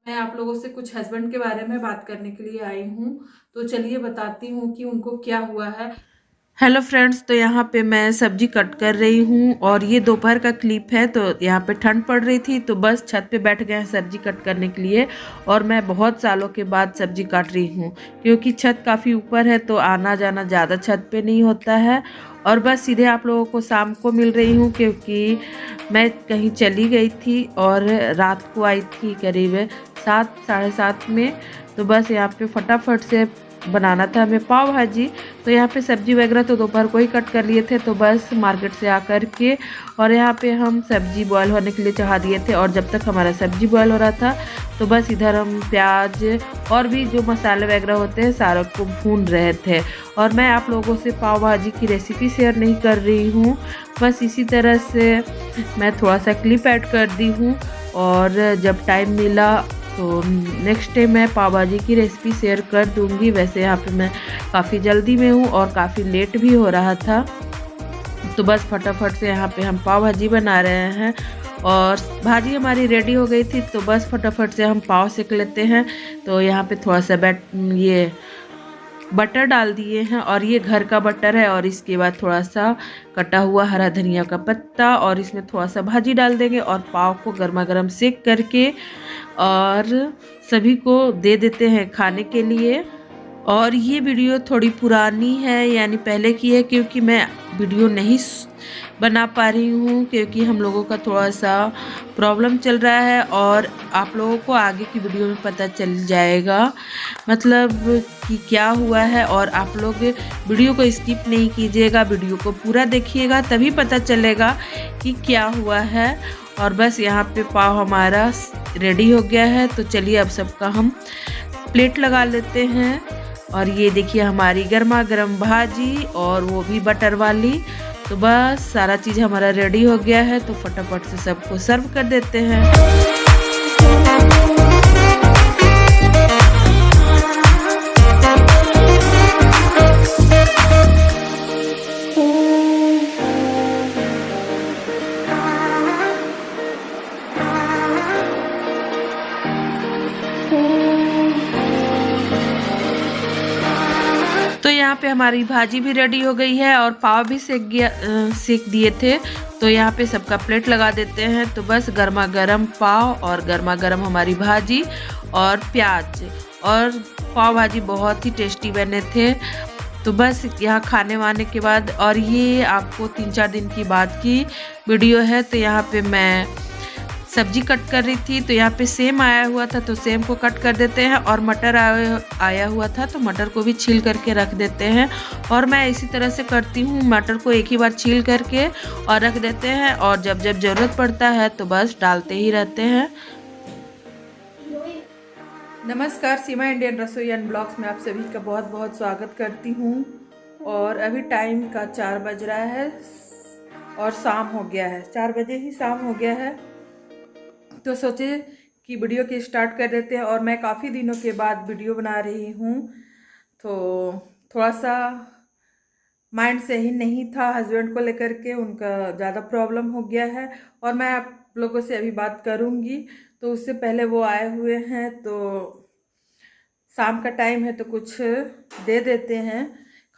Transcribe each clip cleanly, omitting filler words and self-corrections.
मैं आप लोगों से कुछ हस्बैंड के बारे में बात करने के लिए आई हूँ। तो चलिए बताती हूँ कि उनको क्या हुआ है। हेलो फ्रेंड्स, तो यहाँ पे मैं सब्जी कट कर रही हूँ और ये दोपहर का क्लिप है। तो यहाँ पे ठंड पड़ रही थी तो बस छत पे बैठ गए हैं सब्जी कट करने के लिए। और मैं बहुत सालों के बाद सब्जी काट रही हूँ क्योंकि छत काफ़ी ऊपर है तो आना जाना ज़्यादा छत पे नहीं होता है। और बस सीधे आप लोगों को शाम को मिल रही हूँ क्योंकि मैं कहीं चली गई थी और रात को आई थी करीब 7 साढ़े 7 में। तो बस यहाँ पे फटाफट से बनाना था हमें पाव भाजी। तो यहाँ पे सब्जी वगैरह तो दोपहर को ही कट कर लिए थे। तो बस मार्केट से आकर के और यहाँ पे हम सब्जी बॉयल होने के लिए चढ़ा दिए थे। और जब तक हमारा सब्जी बॉयल हो रहा था तो बस इधर हम प्याज और भी जो मसाले वगैरह होते हैं सारों को भून रहे थे। और मैं आप लोगों से पाव भाजी की रेसिपी शेयर नहीं कर रही हूँ, बस इसी तरह से मैं थोड़ा सा क्लिप ऐड कर दी हूँ। और जब टाइम मिला तो नेक्स्ट डे मैं पाव भाजी की रेसिपी शेयर कर दूंगी। वैसे यहाँ पे मैं काफ़ी जल्दी में हूँ और काफ़ी लेट भी हो रहा था। तो बस फटाफट से यहाँ पे हम पाव भाजी बना रहे हैं और भाजी हमारी रेडी हो गई थी। तो बस फटाफट से हम पाव सेक लेते हैं। तो यहाँ पे थोड़ा सा ये बटर डाल दिए हैं और ये घर का बटर है। और इसके बाद थोड़ा सा कटा हुआ हरा धनिया का पत्ता और इसमें थोड़ा सा भाजी डाल देंगे और पाव को गर्मा गर्म सेक करके और सभी को दे देते हैं खाने के लिए। और ये वीडियो थोड़ी पुरानी है, यानी पहले की है, क्योंकि मैं वीडियो नहीं बना पा रही हूँ क्योंकि हम लोगों का थोड़ा सा प्रॉब्लम चल रहा है। और आप लोगों को आगे की वीडियो में पता चल जाएगा मतलब कि क्या हुआ है। और आप लोग वीडियो को स्किप नहीं कीजिएगा, वीडियो को पूरा देखिएगा तभी पता चलेगा कि क्या हुआ है। और बस यहाँ पे पाव हमारा रेडी हो गया है। तो चलिए अब सबका हम प्लेट लगा लेते हैं। और ये देखिए हमारी गर्मा गर्म भाजी और वो भी बटर वाली। तो बस सारा चीज़ हमारा रेडी हो गया है। तो फटाफट से सबको सर्व कर देते हैं। तो यहाँ पे हमारी भाजी भी रेडी हो गई है और पाव भी सेक दिए थे। तो यहाँ पे सबका प्लेट लगा देते हैं। तो बस गर्मा गर्म पाव और गर्मा गर्म हमारी भाजी और प्याज और पाव भाजी बहुत ही टेस्टी बने थे। तो बस यहाँ खाने वाने के बाद, और ये आपको 3-4 दिन की बाद की वीडियो है। तो यहाँ पे मैं सब्जी कट कर रही थी तो यहाँ पे सेम आया हुआ था तो सेम को कट कर देते हैं। और मटर आया हुआ था तो मटर को भी छील करके रख देते हैं। और मैं इसी तरह से करती हूँ, मटर को एक ही बार छील करके और रख देते हैं और जब जब ज़रूरत पड़ता है तो बस डालते ही रहते हैं। नमस्कार, सीमा इंडियन रसोई एंड ब्लॉग्स में आप सभी का बहुत बहुत स्वागत करती हूँ। और अभी टाइम का 4 बज रहा है और शाम हो गया है, 4 बजे ही शाम हो गया है। तो सोचे कि वीडियो की स्टार्ट कर देते हैं। और मैं काफ़ी दिनों के बाद वीडियो बना रही हूँ तो थोड़ा सा माइंड सही नहीं था हस्बैंड को लेकर के, उनका ज़्यादा प्रॉब्लम हो गया है। और मैं आप लोगों से अभी बात करूँगी। तो उससे पहले वो आए हुए हैं तो शाम का टाइम है तो कुछ दे देते हैं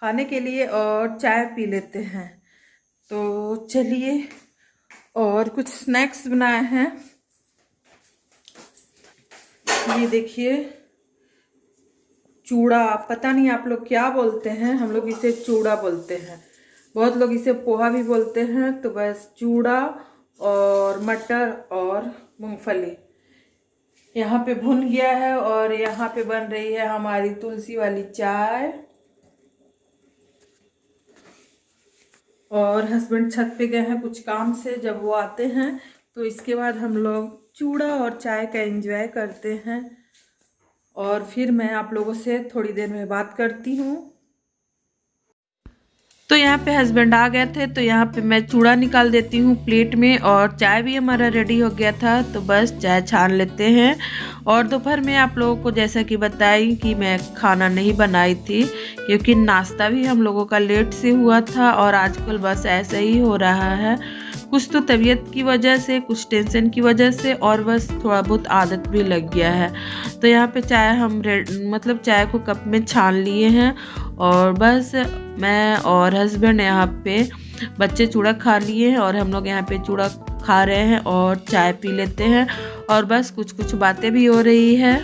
खाने के लिए और चाय पी लेते हैं। तो चलिए, और कुछ स्नैक्स बनाए हैं। ये देखिए चूड़ा, पता नहीं आप लोग क्या बोलते हैं, हम लोग इसे चूड़ा बोलते हैं, बहुत लोग इसे पोहा भी बोलते हैं। तो बस चूड़ा और मटर और मूंगफली यहाँ पे भुन गया है। और यहाँ पे बन रही है हमारी तुलसी वाली चाय। और हस्बैंड छत पे गए हैं कुछ काम से, जब वो आते हैं तो इसके बाद हम लोग चूड़ा और चाय का एंजॉय करते हैं। और फिर मैं आप लोगों से थोड़ी देर में बात करती हूँ। तो यहाँ पे हस्बैंड आ गए थे तो यहाँ पे मैं चूड़ा निकाल देती हूँ प्लेट में। और चाय भी हमारा रेडी हो गया था तो बस चाय छान लेते हैं। और दोपहर में आप लोगों को जैसा कि बताई कि मैं खाना नहीं बनाई थी क्योंकि नाश्ता भी हम लोगों का लेट से हुआ था और आजकल बस ऐसा ही हो रहा है। कुछ तो तबीयत की वजह से, कुछ टेंशन की वजह से, और बस थोड़ा बहुत आदत भी लग गया है। तो यहाँ पे चाय हम मतलब चाय को कप में छान लिए हैं, और बस मैं और हस्बैंड यहाँ पे, बच्चे चूड़ा खा लिए हैं और हम लोग यहाँ पे चूड़ा खा रहे हैं और चाय पी लेते हैं, और बस कुछ कुछ बातें भी हो रही है।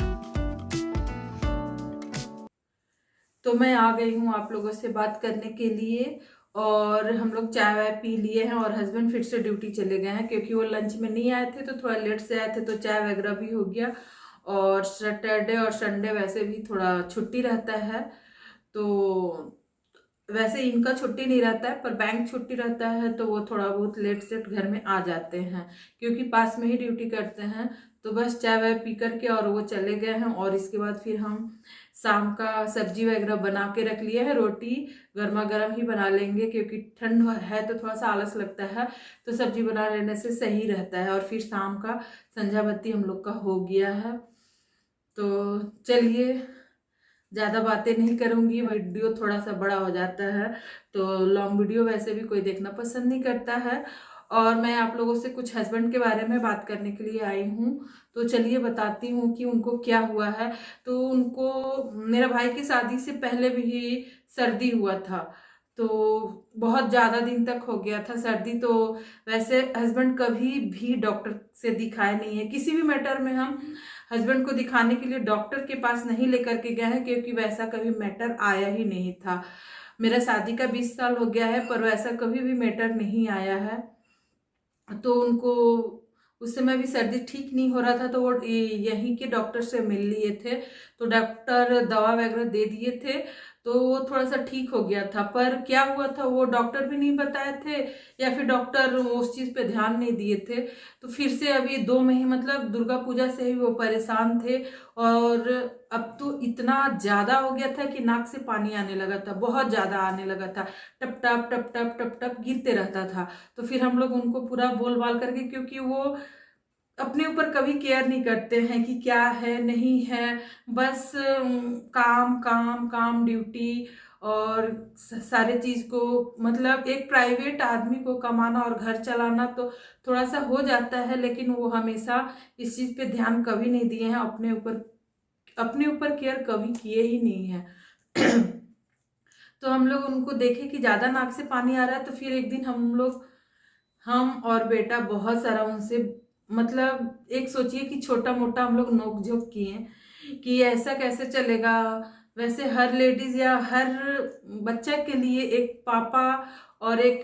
तो मैं आ गई हूँ आप लोगों से बात करने के लिए, और हम लोग चाय वाय पी लिए हैं, और हस्बैंड फिर से ड्यूटी चले गए हैं क्योंकि वो लंच में नहीं आए थे, तो थोड़ा लेट से आए थे, तो चाय वगैरह भी हो गया। और सैटरडे और संडे वैसे भी थोड़ा छुट्टी रहता है, तो वैसे इनका छुट्टी नहीं रहता है पर बैंक छुट्टी रहता है, तो वो थोड़ा बहुत लेट से घर में आ जाते हैं क्योंकि पास में ही ड्यूटी करते हैं। तो बस चाय वाय पी करके और वो चले गए हैं, और इसके बाद फिर हम शाम का सब्जी वगैरह बना के रख लिए हैं। रोटी गर्मा गर्म ही बना लेंगे क्योंकि ठंड है तो थोड़ा सा आलस लगता है, तो सब्जी बना लेने से सही रहता है। और फिर शाम का संध्या बत्ती हम लोग का हो गया है। तो चलिए, ज़्यादा बातें नहीं करूँगी, वीडियो थोड़ा सा बड़ा हो जाता है, तो लॉन्ग वीडियो वैसे भी कोई देखना पसंद नहीं करता है। और मैं आप लोगों से कुछ हस्बैंड के बारे में बात करने के लिए आई हूँ, तो चलिए बताती हूँ कि उनको क्या हुआ है। तो उनको, मेरा भाई की शादी से पहले भी सर्दी हुआ था, तो बहुत ज़्यादा दिन तक हो गया था सर्दी। तो वैसे हस्बैंड कभी भी डॉक्टर से दिखाए नहीं है, किसी भी मैटर में हम हस्बैंड को दिखाने के लिए डॉक्टर के पास नहीं लेकर के गए हैं क्योंकि वैसा कभी मैटर आया ही नहीं था। मेरा शादी का 20 साल हो गया है पर वैसा कभी भी मैटर नहीं आया है। तो उनको उस समय भी सर्दी ठीक नहीं हो रहा था, तो वो यहीं के डॉक्टर से मिल लिए थे, तो डॉक्टर दवा वगैरह दे दिए थे, तो वो थोड़ा सा ठीक हो गया था। पर क्या हुआ था वो डॉक्टर भी नहीं बताए थे, या फिर डॉक्टर उस चीज़ पे ध्यान नहीं दिए थे। तो फिर से अभी 2 महीने, मतलब दुर्गा पूजा से ही वो परेशान थे, और अब तो इतना ज़्यादा हो गया था कि नाक से पानी आने लगा था, बहुत ज़्यादा आने लगा था, टप टप टप टप टप टप गिरते रहता था। तो फिर हम लोग उनको पूरा बोल बाल करके, क्योंकि वो अपने ऊपर कभी केयर नहीं करते हैं कि क्या है नहीं है, बस काम काम काम, ड्यूटी, और सारे चीज को, मतलब एक प्राइवेट आदमी को कमाना और घर चलाना तो थोड़ा सा हो जाता है, लेकिन वो हमेशा इस चीज पे ध्यान कभी नहीं दिए हैं, अपने ऊपर केयर कभी किए ही नहीं है। तो हम लोग उनको देखे कि ज्यादा नाक से पानी आ रहा है, तो फिर एक दिन हम और बेटा बहुत सारा उनसे, मतलब एक सोचिए कि छोटा मोटा हम लोग नोक झोंक किए कि ऐसा कैसे चलेगा। वैसे हर लेडीज या हर बच्चा के लिए एक पापा और एक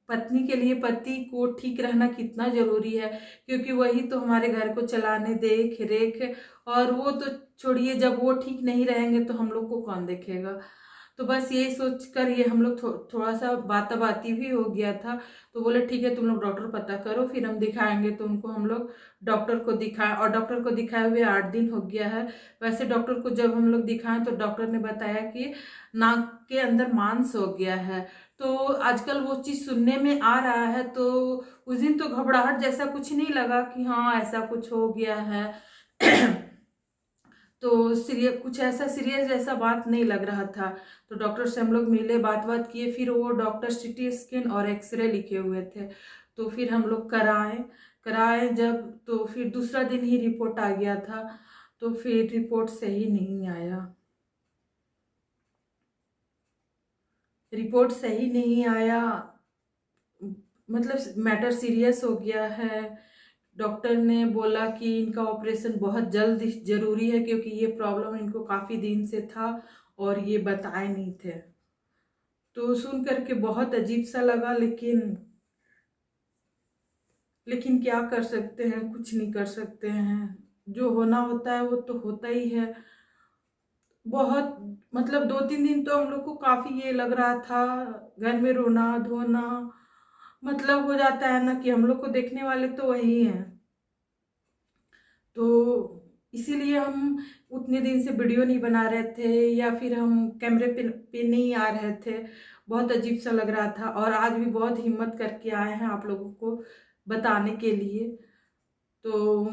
पत्नी के लिए पति को ठीक रहना कितना जरूरी है, क्योंकि वही तो हमारे घर को चलाने, देख रेख, और वो तो छोड़िए, जब वो ठीक नहीं रहेंगे तो हम लोग को कौन देखेगा। तो बस यही सोच कर ये हम लोग थोड़ा सा बाती भी हो गया था। तो बोले ठीक है तुम लोग डॉक्टर पता करो, फिर हम दिखाएंगे। तो उनको हम लोग डॉक्टर को दिखाए, और डॉक्टर को दिखाए हुए 8 दिन हो गया है। वैसे डॉक्टर को जब हम लोग दिखाएं तो डॉक्टर ने बताया कि नाक के अंदर मांस हो गया है। तो आजकल वो चीज़ सुनने में आ रहा है, तो उस दिन तो घबराहट जैसा कुछ नहीं लगा कि हाँ ऐसा कुछ हो गया है। तो कुछ ऐसा सीरियस जैसा बात नहीं लग रहा था। तो डॉक्टर से हम लोग मिले, बात किए, फिर वो डॉक्टर सीटी स्कैन और एक्सरे लिखे हुए थे। तो फिर हम लोग कराए जब, तो फिर दूसरा दिन ही रिपोर्ट आ गया था। तो फिर रिपोर्ट सही नहीं आया, मतलब मैटर सीरियस हो गया है। डॉक्टर ने बोला कि इनका ऑपरेशन बहुत जल्द जरूरी है, क्योंकि ये प्रॉब्लम इनको काफ़ी दिन से था और ये बताए नहीं थे। तो सुन करके बहुत अजीब सा लगा, लेकिन क्या कर सकते हैं, कुछ नहीं कर सकते हैं। जो होना होता है वो तो होता ही है। बहुत, मतलब 2-3 दिन तो हम लोग को काफ़ी ये लग रहा था, घर में रोना धोना, मतलब हो जाता है ना कि हम लोग को देखने वाले तो वही हैं। तो इसीलिए हम उतने दिन से वीडियो नहीं बना रहे थे, या फिर हम कैमरे पे नहीं आ रहे थे। बहुत अजीब सा लग रहा था, और आज भी बहुत हिम्मत करके आए हैं आप लोगों को बताने के लिए। तो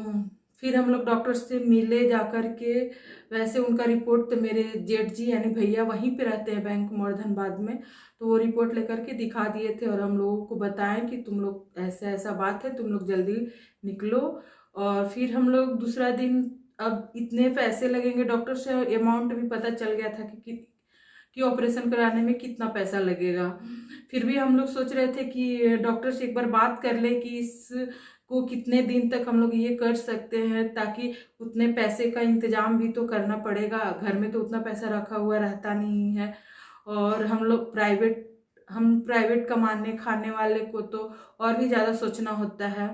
फिर हम लोग डॉक्टर से मिले जा कर के। वैसे उनका रिपोर्ट तो मेरे जेठ जी यानी भैया वहीं पे रहते हैं बैंक मोड़ धनबाद में, तो वो रिपोर्ट लेकर के दिखा दिए थे और हम लोगों को बताएं कि तुम लोग ऐसा ऐसा बात है, तुम लोग जल्दी निकलो। और फिर हम लोग दूसरा दिन, अब इतने पैसे लगेंगे, डॉक्टर से अमाउंट भी पता चल गया था कि ऑपरेशन कराने में कितना पैसा लगेगा। फिर भी हम लोग सोच रहे थे कि डॉक्टर से एक बार बात कर ले कि इसको कितने दिन तक हम लोग ये कर सकते हैं, ताकि उतने पैसे का इंतजाम भी तो करना पड़ेगा। घर में तो उतना पैसा रखा हुआ रहता नहीं है, और हम प्राइवेट कमाने खाने वाले को तो और भी ज़्यादा सोचना होता है।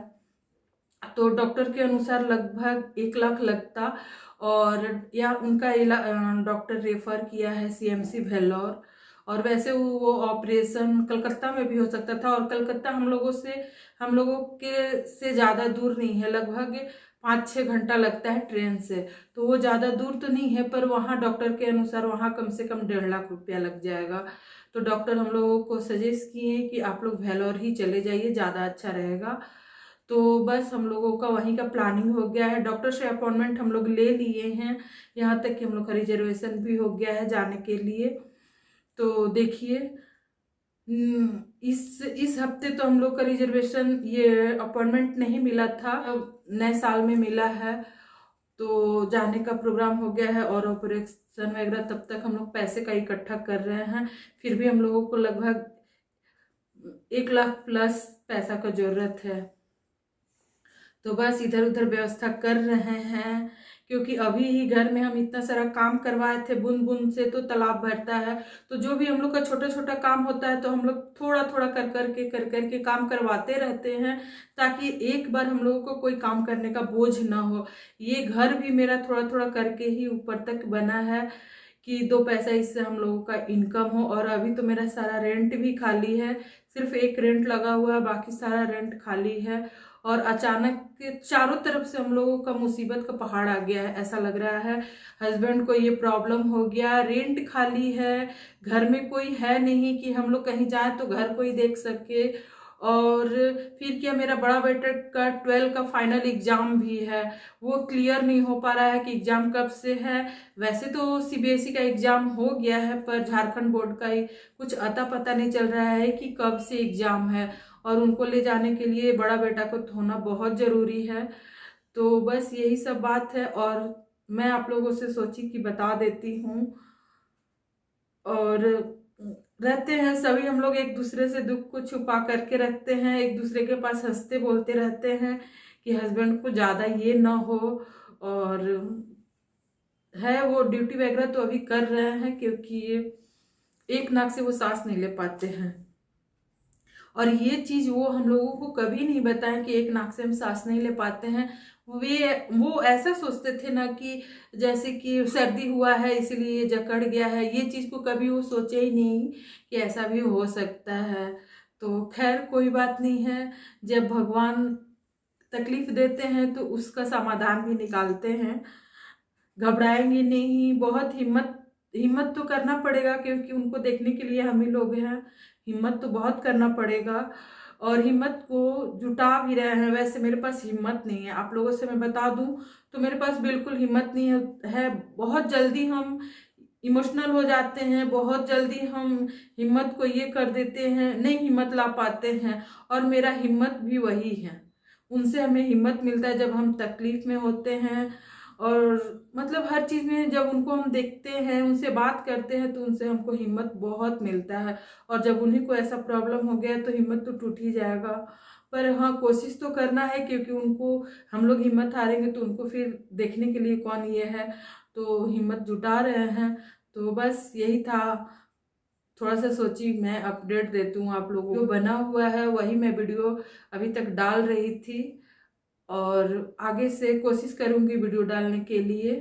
तो डॉक्टर के अनुसार लगभग 1 लाख लगता, और या उनका डॉक्टर रेफर किया है CMC वेल्लोर। और वैसे वो ऑपरेशन कलकत्ता में भी हो सकता था, और कलकत्ता हम लोगों के से ज़्यादा दूर नहीं है, लगभग 5-6 घंटा लगता है ट्रेन से। तो वो ज़्यादा दूर तो नहीं है, पर वहाँ डॉक्टर के अनुसार वहाँ कम से कम 1.5 लाख रुपया लग जाएगा। तो डॉक्टर हम लोगों को सजेस्ट किए कि आप लोग वेल्लोर ही चले जाइए, ज़्यादा अच्छा रहेगा। तो बस हम लोगों का वहीं का प्लानिंग हो गया है। डॉक्टर से अपॉइंटमेंट हम लोग ले लिए हैं, यहाँ तक कि हम लोग का रिजर्वेशन भी हो गया है जाने के लिए। तो देखिए, इस हफ्ते तो हम लोग का रिजर्वेशन, ये अपॉइंटमेंट नहीं मिला था, अब नए साल में मिला है। तो जाने का प्रोग्राम हो गया है, और ऑपरेशन वगैरह तब तक हम लोग पैसे का इकट्ठा कर रहे हैं। फिर भी हम लोगों को लगभग 1 लाख प्लस पैसा का जरूरत है। तो बस इधर उधर व्यवस्था कर रहे हैं, क्योंकि अभी ही घर में हम इतना सारा काम करवाए थे। बूंद बूंद से तो तालाब भरता है, तो जो भी हम लोग का छोटा छोटा काम होता है तो हम लोग थोड़ा थोड़ा कर करके काम करवाते रहते हैं, ताकि एक बार हम लोगों को कोई काम करने का बोझ ना हो। ये घर भी मेरा थोड़ा थोड़ा करके ही ऊपर तक बना है कि 2 पैसा इससे हम लोगों का इनकम हो। और अभी तो मेरा सारा रेंट भी खाली है, सिर्फ एक रेंट लगा हुआ है, बाकी सारा रेंट खाली है। और अचानक चारों तरफ से हम लोगों का मुसीबत का पहाड़ आ गया है, ऐसा लग रहा है। हस्बैंड को ये प्रॉब्लम हो गया, रेंट खाली है, घर में कोई है नहीं कि हम लोग कहीं जाए तो घर कोई देख सके। और फिर क्या, मेरा बड़ा बेटा का 12 का फाइनल एग्जाम भी है, वो क्लियर नहीं हो पा रहा है कि एग्जाम कब से है। वैसे तो CBSE का एग्जाम हो गया है, पर झारखंड बोर्ड का ही कुछ अता पता नहीं चल रहा है कि कब से एग्जाम है, और उनको ले जाने के लिए बड़ा बेटा को होना बहुत ज़रूरी है। तो बस यही सब बात है, और मैं आप लोगों से सोची कि बता देती हूँ। और रहते हैं सभी हम लोग एक दूसरे से दुख को छुपा करके रखते हैं, एक दूसरे के पास हंसते बोलते रहते हैं कि हस्बैंड को ज़्यादा ये ना हो। और है वो ड्यूटी वगैरह तो अभी कर रहे हैं, क्योंकि एक नाक से वो सांस नहीं ले पाते हैं। और ये चीज वो हम लोगों को कभी नहीं बताएं कि एक नाक से हम सांस नहीं ले पाते हैं। वो ऐसा सोचते थे ना कि जैसे कि सर्दी हुआ है इसीलिए ये जकड़ गया है, ये चीज को कभी वो सोचे ही नहीं कि ऐसा भी हो सकता है। तो खैर कोई बात नहीं है, जब भगवान तकलीफ देते हैं तो उसका समाधान भी निकालते हैं। घबराएंगे नहीं, बहुत हिम्मत तो करना पड़ेगा, क्योंकि उनको देखने के लिए हम ही लोग हैं। हिम्मत तो बहुत करना पड़ेगा, और हिम्मत को जुटा भी रहे हैं। वैसे मेरे पास हिम्मत नहीं है, आप लोगों से मैं बता दूं तो मेरे पास बिल्कुल हिम्मत नहीं है। बहुत जल्दी हम इमोशनल हो जाते हैं, बहुत जल्दी हम हिम्मत को ये कर देते हैं, नहीं हिम्मत ला पाते हैं। और मेरा हिम्मत भी वही है, उनसे हमें हिम्मत मिलता है जब हम तकलीफ में होते हैं। और मतलब हर चीज में जब उनको हम देखते हैं, उनसे बात करते हैं, तो उनसे हमको हिम्मत बहुत मिलता है। और जब उन्हीं को ऐसा प्रॉब्लम हो गया तो हिम्मत तो टूट ही जाएगा। पर हाँ, कोशिश तो करना है, क्योंकि उनको हम लोग हिम्मत हारेंगे तो उनको फिर देखने के लिए कौन ये है। तो हिम्मत जुटा रहे हैं। तो बस यही था, थोड़ा सा सोची मैं अपडेट देती हूँ आप लोगों को। जो बना हुआ है वही मैं वीडियो अभी तक डाल रही थी, और आगे से कोशिश करूंगी वीडियो डालने के लिए।